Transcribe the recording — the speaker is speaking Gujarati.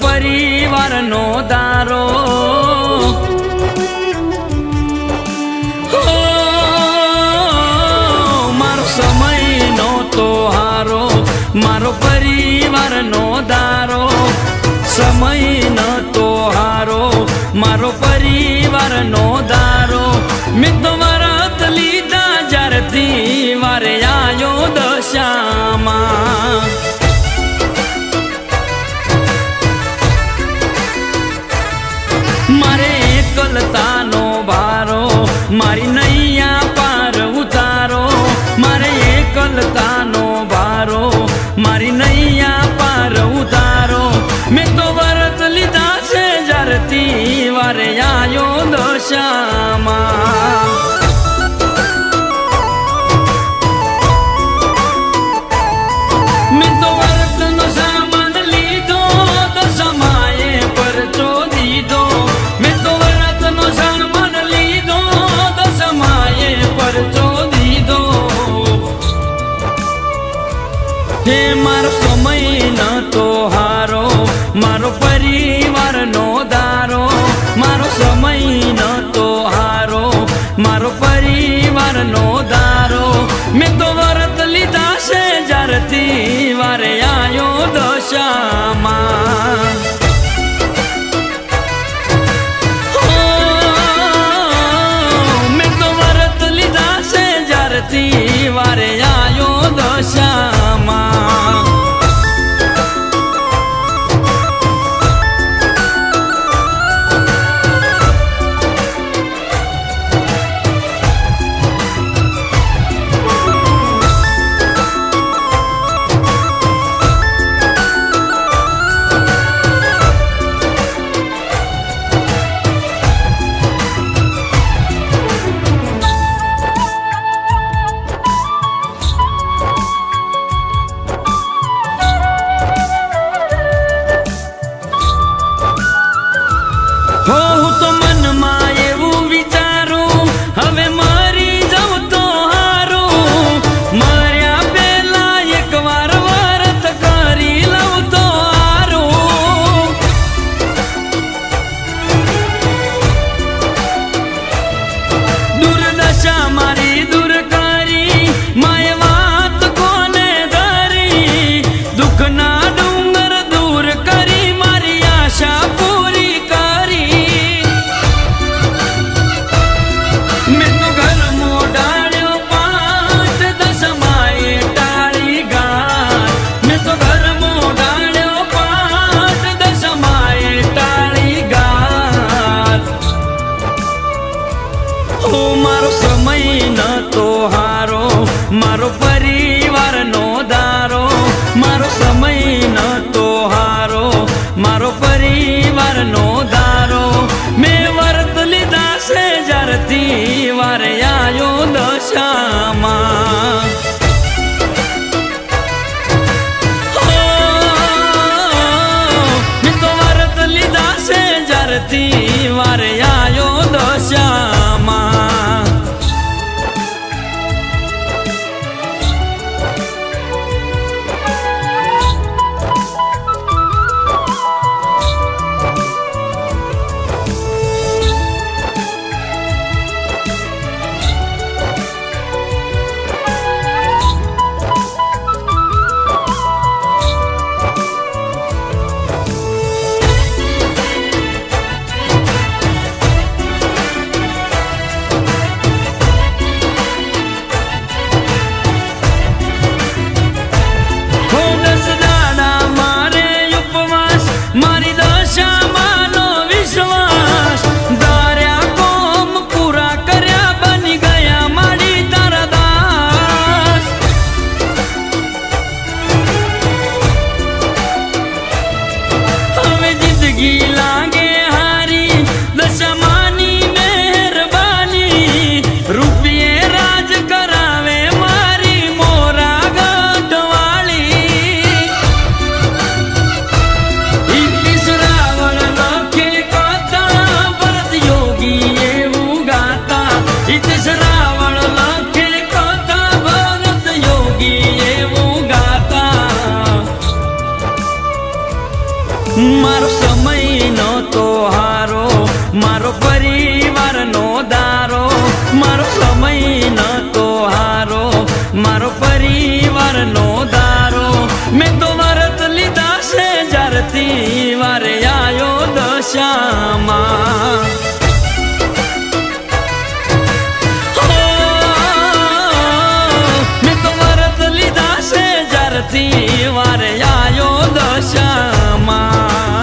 પરિવારનો દારો મારો સમયનો તો હારો મારો પરિવારનો દારો સમય તો હારો મારો પરિવારનો દારો મેં તો વરત લીધા જ્યારથી વારે આયો દશામાં મારે એકલતાનો ભારો મારી નૈયા પાર ઉતારો મારે એકલતાનો ભારો મારી નૈયા પાર ઉતારો મેં તો વરત લીધા છે જ્યારથી વારે આયો દશામાં મેં તો વરતનો સામાન લીધો દશામાએ પરચો દીધો મેં તો વરતનો સામાન લીધો દશામાએ પરચો દીધો હે મારો સમય નતો હારો મારો પરિવારનો દારો મારો સમય નતો હારો મારો પરિવારનો દારો મેં તો વરત લીધા છે જ્યારથી વારે આયો દશામાં મેં તો વરત લીધા છે જ્યારથી વારે આયો દશામાં હું તો મનમાં એવું વિચારું હવે મરી જાઉં તો હારું મર્યા પહેલા એકવાર વરત કરી લઉં તો હારું દુર્દશા મારી દૂર કરી માય વાત કોને ધરી દુઃખના ડુંગર દૂર કરી મારી આશા પૂરી મારો સમય નતો હારો મારો પરિવારનો દારો મારો સમય નતો હારો મારો પરિવારનો દારો મેં વરત લીધા છે જ્યારથી વારે આયો દશામાં મેં તો વરત લીધા છે જ્યારથી વારે આયો દશામાં મારો દશામાં મેં તો વરત લીધા છે જ્યારથી વારે આયો દશામાં